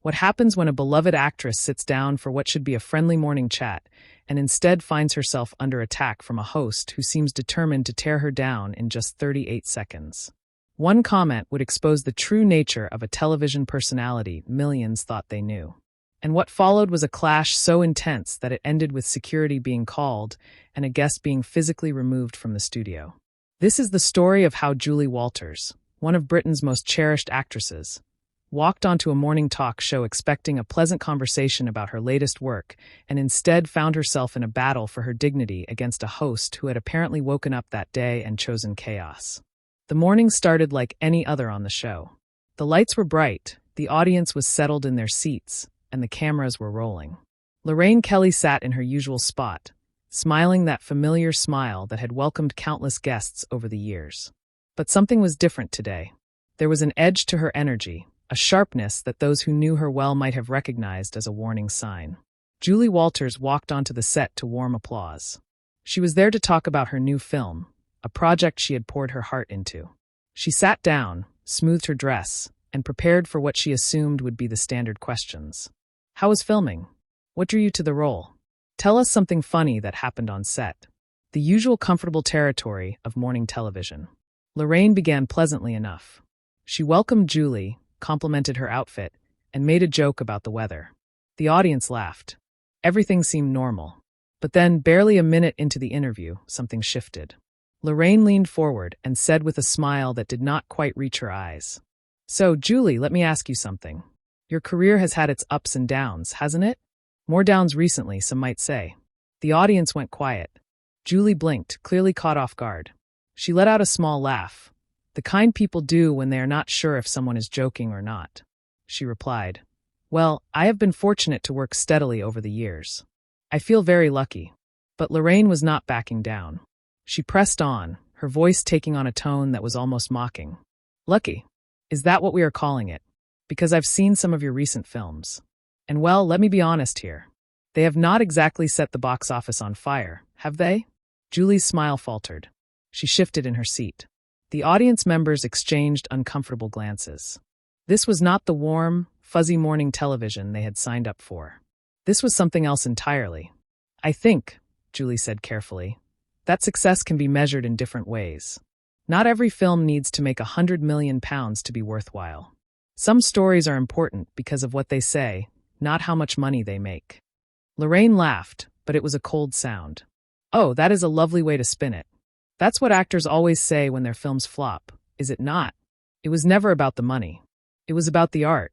What happens when a beloved actress sits down for what should be a friendly morning chat and instead finds herself under attack from a host who seems determined to tear her down in just 38 seconds? One comment would expose the true nature of a television personality millions thought they knew. And what followed was a clash so intense that it ended with security being called and a guest being physically removed from the studio. This is the story of how Julie Walters, one of Britain's most cherished actresses, walked onto a morning talk show expecting a pleasant conversation about her latest work and instead found herself in a battle for her dignity against a host who had apparently woken up that day and chosen chaos. The morning started like any other on the show. The lights were bright, the audience was settled in their seats, and the cameras were rolling. Lorraine Kelly sat in her usual spot, smiling that familiar smile that had welcomed countless guests over the years. But something was different today. There was an edge to her energy, a sharpness that those who knew her well might have recognized as a warning sign. Julie Walters walked onto the set to warm applause. She was there to talk about her new film, a project she had poured her heart into. She sat down, smoothed her dress, and prepared for what she assumed would be the standard questions. How was filming? What drew you to the role? Tell us something funny that happened on set. The usual comfortable territory of morning television. Lorraine began pleasantly enough. She welcomed Julie, complimented her outfit, and made a joke about the weather. The audience laughed. Everything seemed normal. But then, barely a minute into the interview, something shifted. Lorraine leaned forward and said with a smile that did not quite reach her eyes, "So, Julie, let me ask you something. Your career has had its ups and downs, hasn't it? More downs recently, some might say." The audience went quiet. Julie blinked, clearly caught off guard. She let out a small laugh, the kind people do when they are not sure if someone is joking or not. She replied, "Well, I have been fortunate to work steadily over the years. I feel very lucky." But Lorraine was not backing down. She pressed on, her voice taking on a tone that was almost mocking. "Lucky? Is that what we are calling it? Because I've seen some of your recent films. And well, let me be honest here. They have not exactly set the box office on fire, have they?" Julie's smile faltered. She shifted in her seat. The audience members exchanged uncomfortable glances. This was not the warm, fuzzy morning television they had signed up for. This was something else entirely. "I think," Julie said carefully, "that success can be measured in different ways. Not every film needs to make £100 million to be worthwhile. Some stories are important because of what they say, not how much money they make." Lorraine laughed, but it was a cold sound. "Oh, that is a lovely way to spin it. That's what actors always say when their films flop, is it not? It was never about the money. It was about the art.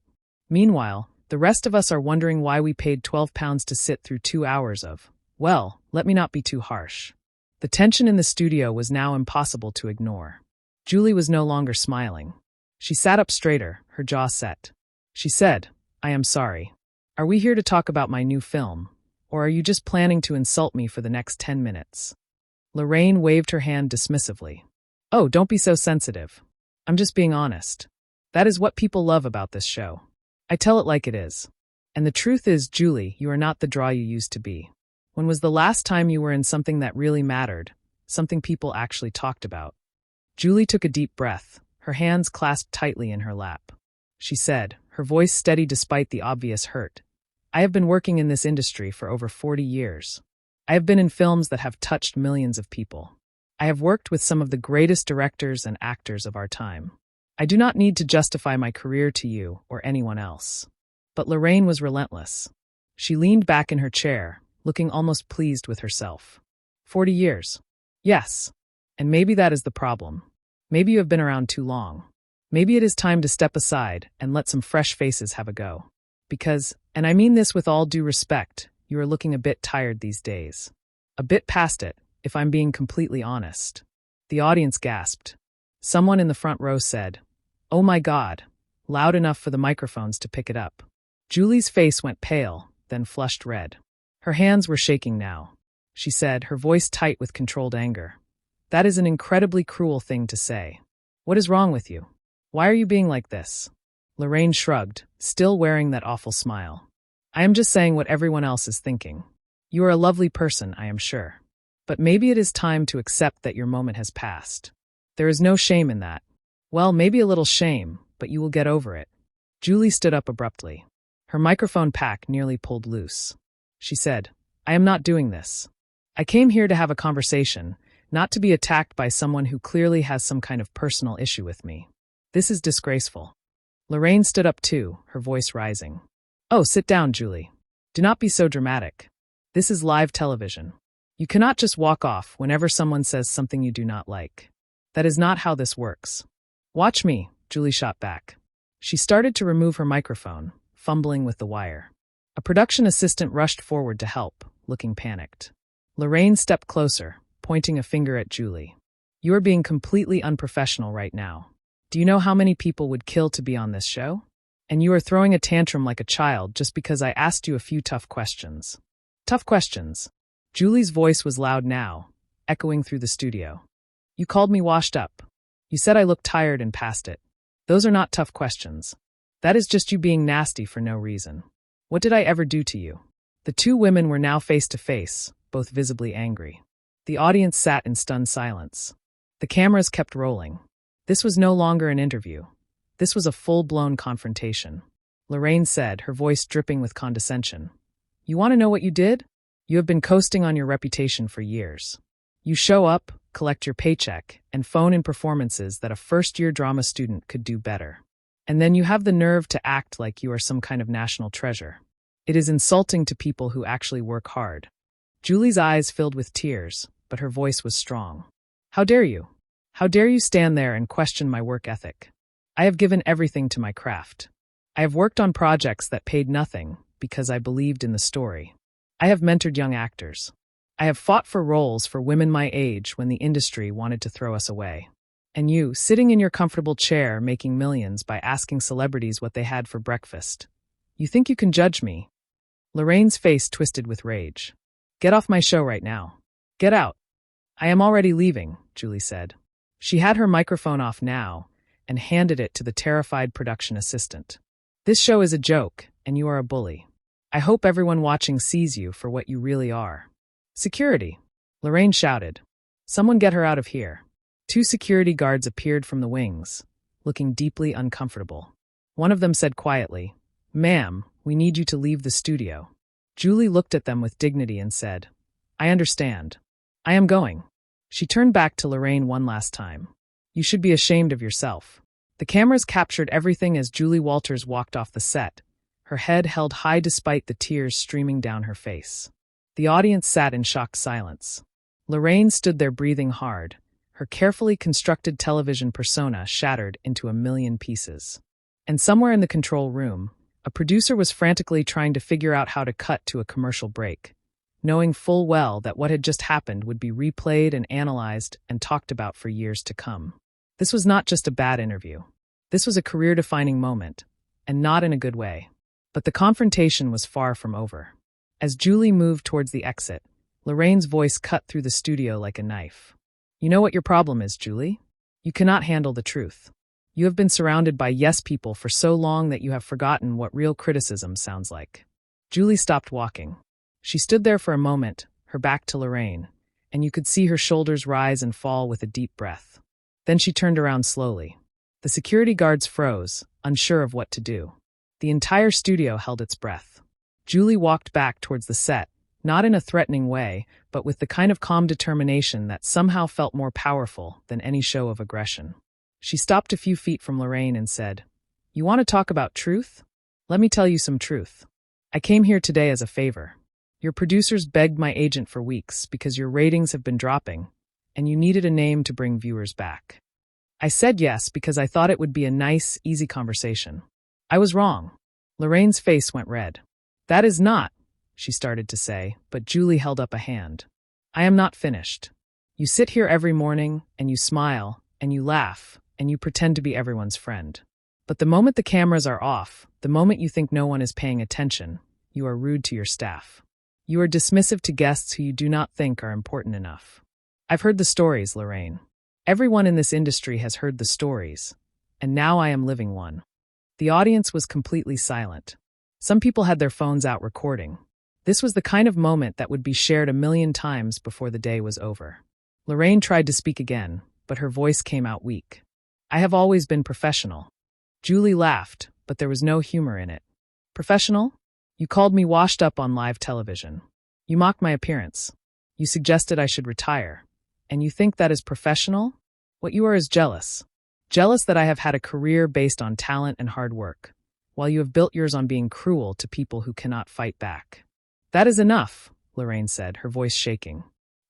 Meanwhile, the rest of us are wondering why we paid £12 to sit through 2 hours of, well, let me not be too harsh." The tension in the studio was now impossible to ignore. Julie was no longer smiling. She sat up straighter, her jaw set. She said, "I am sorry. Are we here to talk about my new film, or are you just planning to insult me for the next 10 minutes? Lorraine waved her hand dismissively. "Oh, don't be so sensitive. I'm just being honest. That is what people love about this show. I tell it like it is. And the truth is, Julie, you are not the draw you used to be. When was the last time you were in something that really mattered, something people actually talked about?" Julie took a deep breath, her hands clasped tightly in her lap. She said, her voice steady despite the obvious hurt, "I have been working in this industry for over 40 years. I have been in films that have touched millions of people. I have worked with some of the greatest directors and actors of our time. I do not need to justify my career to you or anyone else." But Lorraine was relentless. She leaned back in her chair, looking almost pleased with herself. 40 years. Yes. And maybe that is the problem. Maybe you have been around too long. Maybe it is time to step aside and let some fresh faces have a go. Because, and I mean this with all due respect, you are looking a bit tired these days. A bit past it, if I'm being completely honest. The audience gasped. Someone in the front row said, "Oh my God," loud enough for the microphones to pick it up. Julie's face went pale, then flushed red. Her hands were shaking now. She said, her voice tight with controlled anger, "That is an incredibly cruel thing to say. What is wrong with you? Why are you being like this?" Lorraine shrugged, still wearing that awful smile. "I am just saying what everyone else is thinking. You are a lovely person, I am sure. But maybe it is time to accept that your moment has passed. There is no shame in that. Well, maybe a little shame, but you will get over it." Julie stood up abruptly. Her microphone pack nearly pulled loose. She said, "I am not doing this. I came here to have a conversation, not to be attacked by someone who clearly has some kind of personal issue with me. This is disgraceful." Lorraine stood up too, her voice rising. "Oh, sit down, Julie. Do not be so dramatic. This is live television. You cannot just walk off whenever someone says something you do not like. That is not how this works." "Watch me," Julie shot back. She started to remove her microphone, fumbling with the wire. A production assistant rushed forward to help, looking panicked. Lorraine stepped closer, pointing a finger at Julie. "You are being completely unprofessional right now. Do you know how many people would kill to be on this show? And you are throwing a tantrum like a child just because I asked you a few tough questions." "Tough questions." Julie's voice was loud now, echoing through the studio. "You called me washed up. You said I looked tired and past it. Those are not tough questions. That is just you being nasty for no reason. What did I ever do to you?" The two women were now face to face, both visibly angry. The audience sat in stunned silence. The cameras kept rolling. This was no longer an interview. This was a full-blown confrontation. Lorraine said, her voice dripping with condescension. "You want to know what you did? You have been coasting on your reputation for years. You show up, collect your paycheck, and phone in performances that a first-year drama student could do better. And then you have the nerve to act like you are some kind of national treasure. It is insulting to people who actually work hard." Julie's eyes filled with tears, but her voice was strong. "How dare you? How dare you stand there and question my work ethic? I have given everything to my craft. I have worked on projects that paid nothing because I believed in the story. I have mentored young actors. I have fought for roles for women my age when the industry wanted to throw us away. And you, sitting in your comfortable chair making millions by asking celebrities what they had for breakfast. You think you can judge me?" Lorraine's face twisted with rage. "Get off my show right now. Get out." "I am already leaving," Julie said. She had her microphone off now and handed it to the terrified production assistant. "This show is a joke, and you are a bully. I hope everyone watching sees you for what you really are." "Security!" Lorraine shouted. "Someone get her out of here." Two security guards appeared from the wings, looking deeply uncomfortable. One of them said quietly, "Ma'am, we need you to leave the studio." Julie looked at them with dignity and said, "I understand. I am going." She turned back to Lorraine one last time. "You should be ashamed of yourself." The cameras captured everything as Julie Walters walked off the set, her head held high despite the tears streaming down her face. The audience sat in shocked silence. Lorraine stood there breathing hard, her carefully constructed television persona shattered into a million pieces. And somewhere in the control room, a producer was frantically trying to figure out how to cut to a commercial break, knowing full well that what had just happened would be replayed and analyzed and talked about for years to come. This was not just a bad interview. This was a career-defining moment, and not in a good way. But the confrontation was far from over. As Julie moved towards the exit, Lorraine's voice cut through the studio like a knife. "You know what your problem is, Julie? You cannot handle the truth. You have been surrounded by yes people for so long that you have forgotten what real criticism sounds like." Julie stopped walking. She stood there for a moment, her back to Lorraine, and you could see her shoulders rise and fall with a deep breath. Then she turned around slowly. The security guards froze, unsure of what to do. The entire studio held its breath. Julie walked back towards the set, not in a threatening way, but with the kind of calm determination that somehow felt more powerful than any show of aggression. She stopped a few feet from Lorraine and said, "You want to talk about truth? Let me tell you some truth. I came here today as a favor. Your producers begged my agent for weeks because your ratings have been dropping, and you needed a name to bring viewers back. I said yes because I thought it would be a nice, easy conversation. I was wrong." Lorraine's face went red. "That is not," she started to say, but Julie held up a hand. "I am not finished. You sit here every morning, and you smile, and you laugh, and you pretend to be everyone's friend. But the moment the cameras are off, the moment you think no one is paying attention, you are rude to your staff. You are dismissive to guests who you do not think are important enough. I've heard the stories, Lorraine. Everyone in this industry has heard the stories, and now I am living one." The audience was completely silent. Some people had their phones out recording. This was the kind of moment that would be shared a million times before the day was over. Lorraine tried to speak again, but her voice came out weak. "I have always been professional." Julie laughed, but there was no humor in it. Professional? You called me washed up on live television. You mocked my appearance. You suggested I should retire. And you think that is professional? What you are is jealous. Jealous that I have had a career based on talent and hard work, while you have built yours on being cruel to people who cannot fight back. That is enough, Lorraine said, her voice shaking.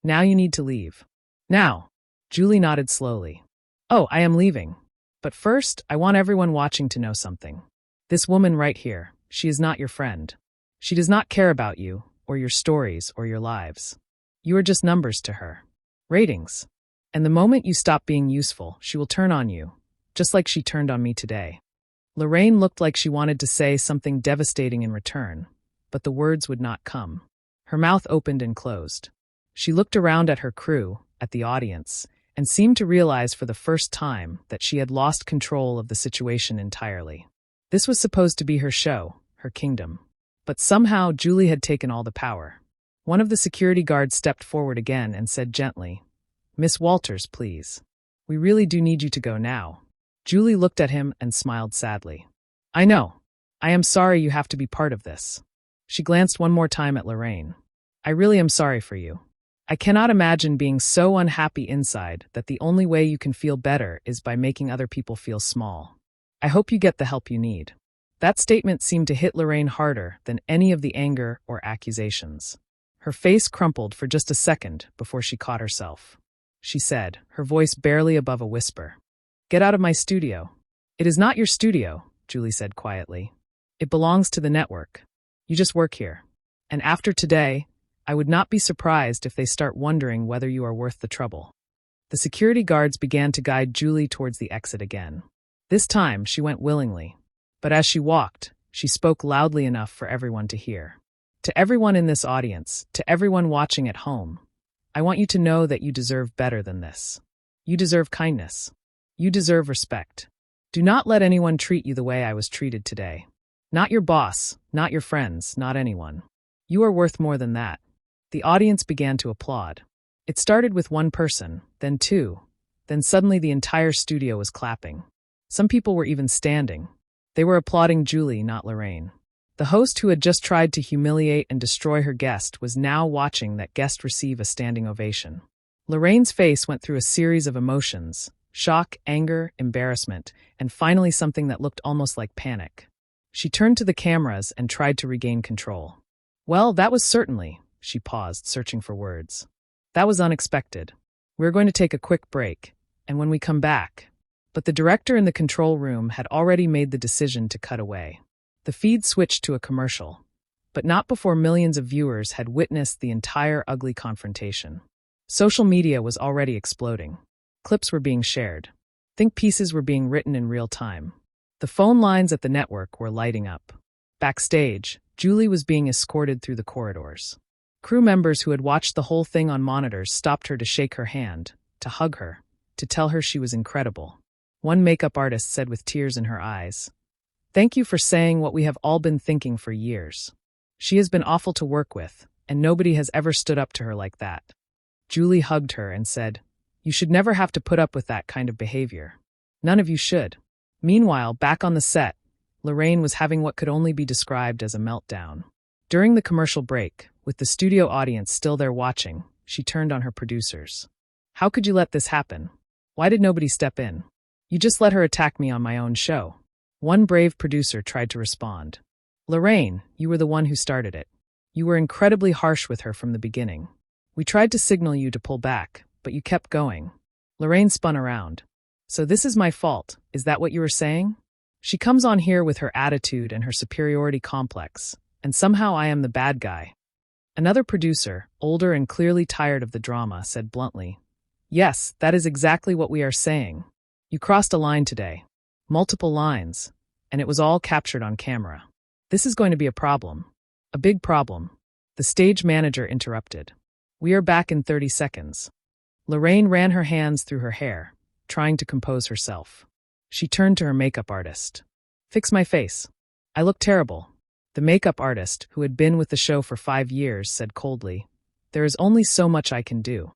Now you need to leave. Now. Julie nodded slowly. Oh, I am leaving. But first, I want everyone watching to know something. This woman right here, she is not your friend. She does not care about you, or your stories, or your lives. You are just numbers to her. Ratings. And the moment you stop being useful, she will turn on you, just like she turned on me today. Lorraine looked like she wanted to say something devastating in return, but the words would not come. Her mouth opened and closed. She looked around at her crew, at the audience, and seemed to realize for the first time that she had lost control of the situation entirely. This was supposed to be her show, her kingdom. But somehow Julie had taken all the power. One of the security guards stepped forward again and said gently, Miss Walters, please. We really do need you to go now. Julie looked at him and smiled sadly. I know. I am sorry you have to be part of this. She glanced one more time at Lorraine. I really am sorry for you. I cannot imagine being so unhappy inside that the only way you can feel better is by making other people feel small. I hope you get the help you need. That statement seemed to hit Lorraine harder than any of the anger or accusations. Her face crumpled for just a second before she caught herself. She said, her voice barely above a whisper. Get out of my studio. It is not your studio, Julie said quietly. It belongs to the network. You just work here. And after today, I would not be surprised if they start wondering whether you are worth the trouble. The security guards began to guide Julie towards the exit again. This time, she went willingly. But as she walked, she spoke loudly enough for everyone to hear. To everyone in this audience, to everyone watching at home, I want you to know that you deserve better than this. You deserve kindness. You deserve respect. Do not let anyone treat you the way I was treated today. Not your boss, not your friends, not anyone. You are worth more than that. The audience began to applaud. It started with one person, then two. Then suddenly the entire studio was clapping. Some people were even standing. They were applauding Julie, not Lorraine. The host who had just tried to humiliate and destroy her guest was now watching that guest receive a standing ovation. Lorraine's face went through a series of emotions: shock, anger, embarrassment, and finally something that looked almost like panic. She turned to the cameras and tried to regain control. Well, that was certainly, she paused, searching for words. That was unexpected. We're going to take a quick break, and when we come back. But the director in the control room had already made the decision to cut away. The feed switched to a commercial, but not before millions of viewers had witnessed the entire ugly confrontation. Social media was already exploding. Clips were being shared. Think pieces were being written in real time. The phone lines at the network were lighting up. Backstage, Julie was being escorted through the corridors. Crew members who had watched the whole thing on monitors stopped her to shake her hand, to hug her, to tell her she was incredible. One makeup artist said with tears in her eyes, "Thank you for saying what we have all been thinking for years. She has been awful to work with, and nobody has ever stood up to her like that." Julie hugged her and said, "You should never have to put up with that kind of behavior. None of you should." Meanwhile, back on the set, Lorraine was having what could only be described as a meltdown. During the commercial break, with the studio audience still there watching, she turned on her producers. "How could you let this happen? Why did nobody step in? You just let her attack me on my own show." One brave producer tried to respond. "Lorraine, you were the one who started it. You were incredibly harsh with her from the beginning. We tried to signal you to pull back, but you kept going." Lorraine spun around. "So this is my fault, is that what you were saying? She comes on here with her attitude and her superiority complex, and somehow I am the bad guy." Another producer, older and clearly tired of the drama, said bluntly, "Yes, that is exactly what we are saying. You crossed a line today. Multiple lines, and it was all captured on camera. This is going to be a problem. A big problem." The stage manager interrupted. "We are back in 30 seconds. Lorraine ran her hands through her hair, trying to compose herself. She turned to her makeup artist. "Fix my face. I look terrible." The makeup artist, who had been with the show for 5 years, said coldly, "There is only so much I can do."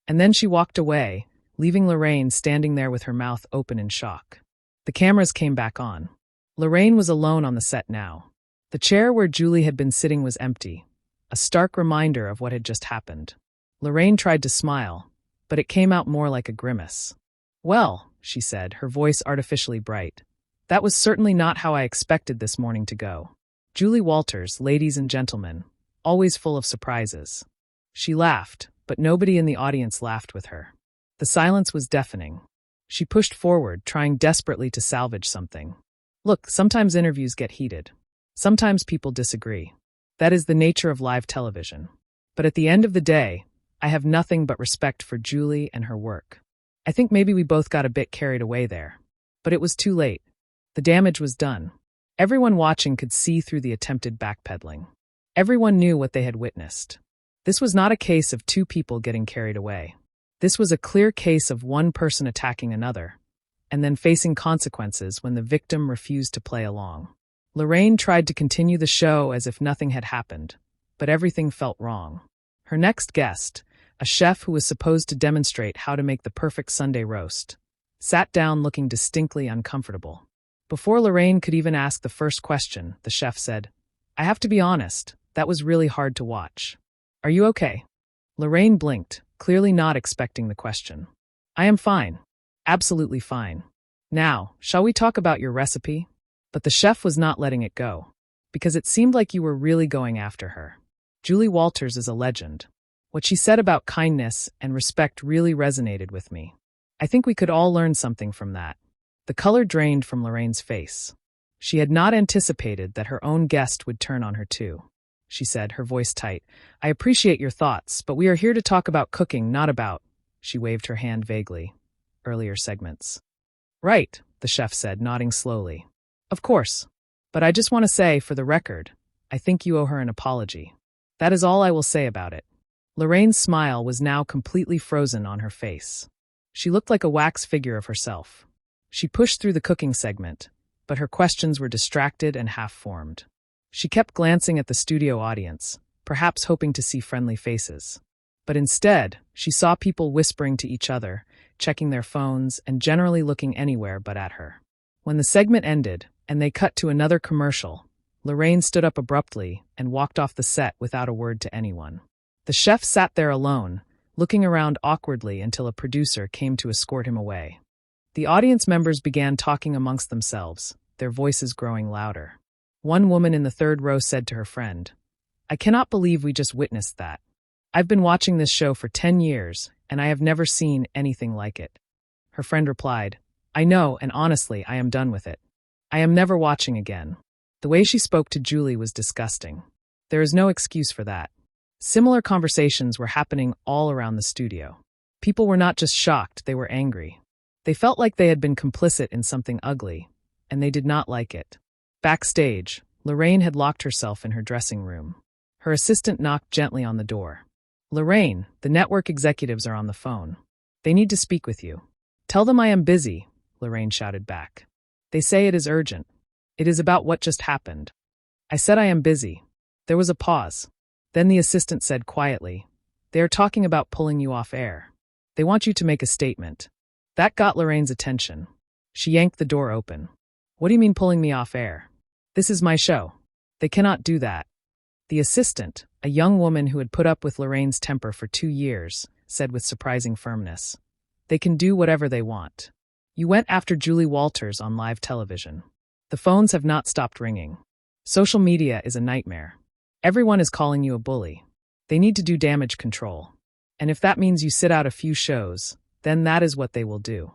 And then she walked away, leaving Lorraine standing there with her mouth open in shock. The cameras came back on. Lorraine was alone on the set now. The chair where Julie had been sitting was empty, a stark reminder of what had just happened. Lorraine tried to smile, but it came out more like a grimace. "Well," she said, her voice artificially bright, "that was certainly not how I expected this morning to go. Julie Walters, ladies and gentlemen, always full of surprises." She laughed, but nobody in the audience laughed with her. The silence was deafening. She pushed forward, trying desperately to salvage something. "Look, sometimes interviews get heated. Sometimes people disagree. That is the nature of live television. But at the end of the day, I have nothing but respect for Julie and her work. I think maybe we both got a bit carried away there. But it was too late. The damage was done. Everyone watching could see through the attempted backpedaling. Everyone knew what they had witnessed. This was not a case of two people getting carried away. This was a clear case of one person attacking another, and then facing consequences when the victim refused to play along. Lorraine tried to continue the show as if nothing had happened, but everything felt wrong. Her next guest, a chef who was supposed to demonstrate how to make the perfect Sunday roast, sat down looking distinctly uncomfortable. Before Lorraine could even ask the first question, the chef said, "I have to be honest, that was really hard to watch. Are you okay?" Lorraine blinked, clearly not expecting the question. "I am fine. Absolutely fine. Now, shall we talk about your recipe?" But the chef was not letting it go, because it seemed like you were really going after her. Julie Walters is a legend. What she said about kindness and respect really resonated with me. I think we could all learn something from that. The color drained from Lorraine's face. She had not anticipated that her own guest would turn on her too. She said, her voice tight, "I appreciate your thoughts, but we are here to talk about cooking, not about," she waved her hand vaguely, "earlier segments." "Right," the chef said, nodding slowly. "Of course. But I just want to say, for the record, I think you owe her an apology. That is all I will say about it." Lorraine's smile was now completely frozen on her face. She looked like a wax figure of herself. She pushed through the cooking segment, but her questions were distracted and half-formed. She kept glancing at the studio audience, perhaps hoping to see friendly faces. But instead, she saw people whispering to each other, checking their phones, and generally looking anywhere but at her. When the segment ended, and they cut to another commercial, Lorraine stood up abruptly and walked off the set without a word to anyone. The chef sat there alone, looking around awkwardly until a producer came to escort him away. The audience members began talking amongst themselves, their voices growing louder. One woman in the third row said to her friend, "I cannot believe we just witnessed that. I've been watching this show for 10 years, and I have never seen anything like it." Her friend replied, "I know, and honestly, I am done with it. I am never watching again." The way she spoke to Julie was disgusting. There is no excuse for that. Similar conversations were happening all around the studio. People were not just shocked, they were angry. They felt like they had been complicit in something ugly, and they did not like it. Backstage, Lorraine had locked herself in her dressing room. Her assistant knocked gently on the door. "Lorraine, the network executives are on the phone. They need to speak with you." "Tell them I am busy," Lorraine shouted back. "They say it is urgent. It is about what just happened." "I said I am busy." There was a pause. Then the assistant said quietly, "They are talking about pulling you off air. They want you to make a statement." That got Lorraine's attention. She yanked the door open. "What do you mean pulling me off air? This is my show. They cannot do that." The assistant, a young woman who had put up with Lorraine's temper for 2 years, said with surprising firmness, "They can do whatever they want. You went after Julie Walters on live television. The phones have not stopped ringing. Social media is a nightmare. Everyone is calling you a bully. They need to do damage control. And if that means you sit out a few shows, then that is what they will do."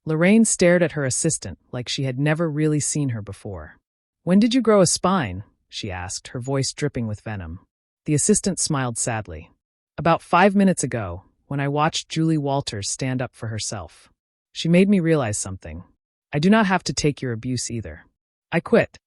Lorraine stared at her assistant like she had never really seen her before. "When did you grow a spine?" she asked, her voice dripping with venom. The assistant smiled sadly. "About 5 minutes ago, when I watched Julie Walters stand up for herself. She made me realize something. I do not have to take your abuse either. I quit."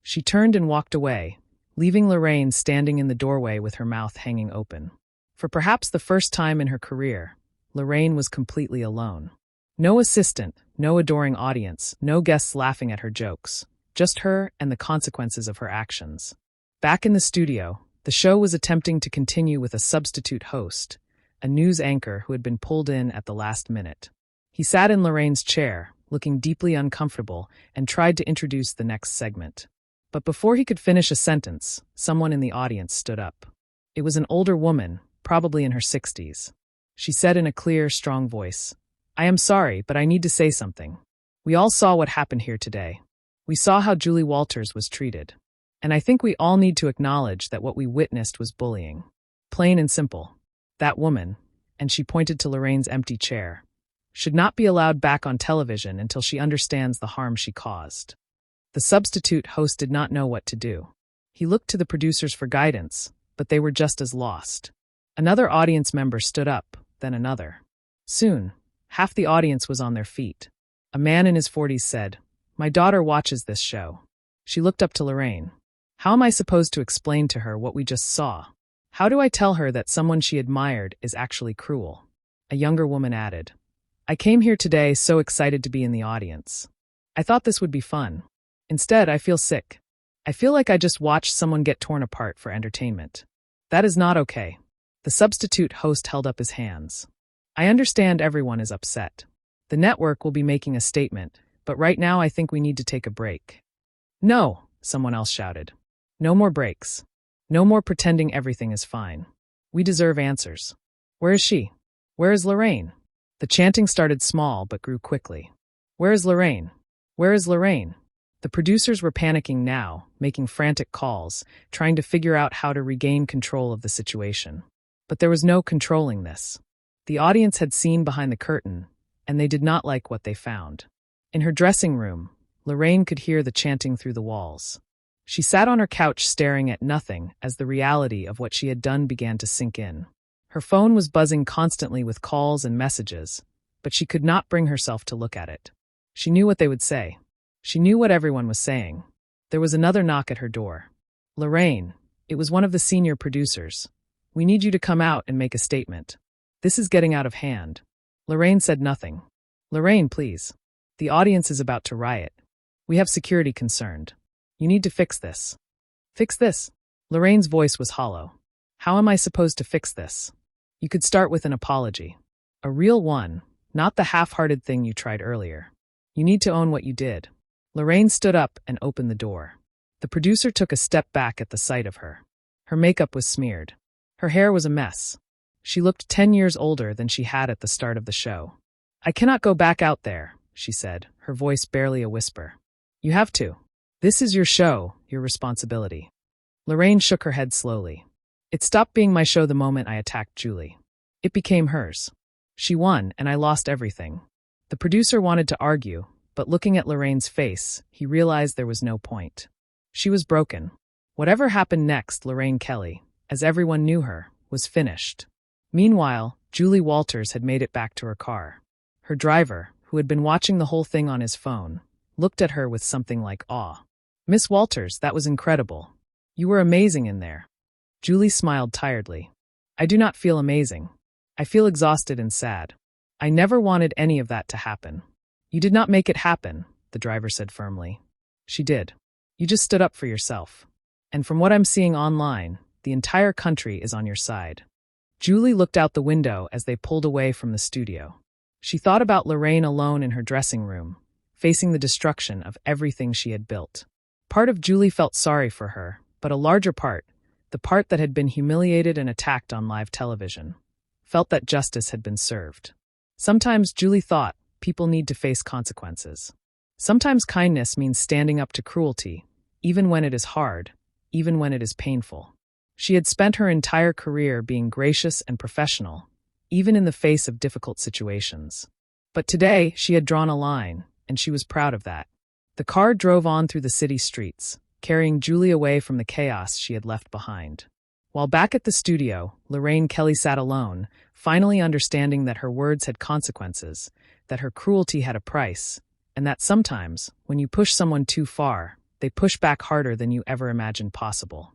She turned and walked away, leaving Lorraine standing in the doorway with her mouth hanging open. For perhaps the first time in her career, Lorraine was completely alone. No assistant, no adoring audience, no guests laughing at her jokes, just her and the consequences of her actions. Back in the studio, the show was attempting to continue with a substitute host, a news anchor who had been pulled in at the last minute. He sat in Lorraine's chair, looking deeply uncomfortable, and tried to introduce the next segment. But before he could finish a sentence, someone in the audience stood up. It was an older woman, probably in her 60s. She said in a clear, strong voice, "I am sorry, but I need to say something. We all saw what happened here today. We saw how Julie Walters was treated. And I think we all need to acknowledge that what we witnessed was bullying. Plain and simple. That woman," and she pointed to Lorraine's empty chair, "should not be allowed back on television until she understands the harm she caused." The substitute host did not know what to do. He looked to the producers for guidance, but they were just as lost. Another audience member stood up, then another. Soon, half the audience was on their feet. A man in his 40s said, "My daughter watches this show." She looked up to Lorraine. "How am I supposed to explain to her what we just saw? How do I tell her that someone she admired is actually cruel?" A younger woman added, "I came here today so excited to be in the audience. I thought this would be fun. Instead, I feel sick. I feel like I just watched someone get torn apart for entertainment. That is not okay." The substitute host held up his hands. "I understand everyone is upset. The network will be making a statement, but right now I think we need to take a break." "No," someone else shouted. "No more breaks. No more pretending everything is fine. We deserve answers. Where is she? Where is Lorraine?" The chanting started small but grew quickly. "Where is Lorraine? Where is Lorraine?" The producers were panicking now, making frantic calls, trying to figure out how to regain control of the situation. But there was no controlling this. The audience had seen behind the curtain, and they did not like what they found. In her dressing room, Lorraine could hear the chanting through the walls. She sat on her couch staring at nothing as the reality of what she had done began to sink in. Her phone was buzzing constantly with calls and messages, but she could not bring herself to look at it. She knew what they would say. She knew what everyone was saying. There was another knock at her door. "Lorraine," it was one of the senior producers. "We need you to come out and make a statement. This is getting out of hand." Lorraine said nothing. "Lorraine, please. The audience is about to riot. We have security concerned. You need to fix this." "Fix this?" Lorraine's voice was hollow. "How am I supposed to fix this? You could start with an apology. A real one, not the half-hearted thing you tried earlier. You need to own what you did." Lorraine stood up and opened the door. The producer took a step back at the sight of her. Her makeup was smeared. Her hair was a mess. She looked 10 years older than she had at the start of the show. "I cannot go back out there," she said, her voice barely a whisper. "You have to. This is your show, your responsibility." Lorraine shook her head slowly. "It stopped being my show the moment I attacked Julie. It became hers. She won, and I lost everything." The producer wanted to argue, but looking at Lorraine's face, he realized there was no point. She was broken. Whatever happened next, Lorraine Kelly, as everyone knew her, was finished. Meanwhile, Julie Walters had made it back to her car. Her driver, who had been watching the whole thing on his phone, looked at her with something like awe. "Miss Walters, that was incredible. You were amazing in there." Julie smiled tiredly. "I do not feel amazing. I feel exhausted and sad. I never wanted any of that to happen." "You did not make it happen," the driver said firmly. "She did. You just stood up for yourself. And from what I'm seeing online, the entire country is on your side." Julie looked out the window as they pulled away from the studio. She thought about Lorraine alone in her dressing room, facing the destruction of everything she had built. Part of Julie felt sorry for her, but a larger part, the part that had been humiliated and attacked on live television, felt that justice had been served. Sometimes Julie thought people need to face consequences. Sometimes kindness means standing up to cruelty, even when it is hard, even when it is painful. She had spent her entire career being gracious and professional, even in the face of difficult situations. But today, she had drawn a line, and she was proud of that. The car drove on through the city streets, carrying Julie away from the chaos she had left behind. While back at the studio, Lorraine Kelly sat alone, finally understanding that her words had consequences, that her cruelty had a price, and that sometimes, when you push someone too far, they push back harder than you ever imagined possible.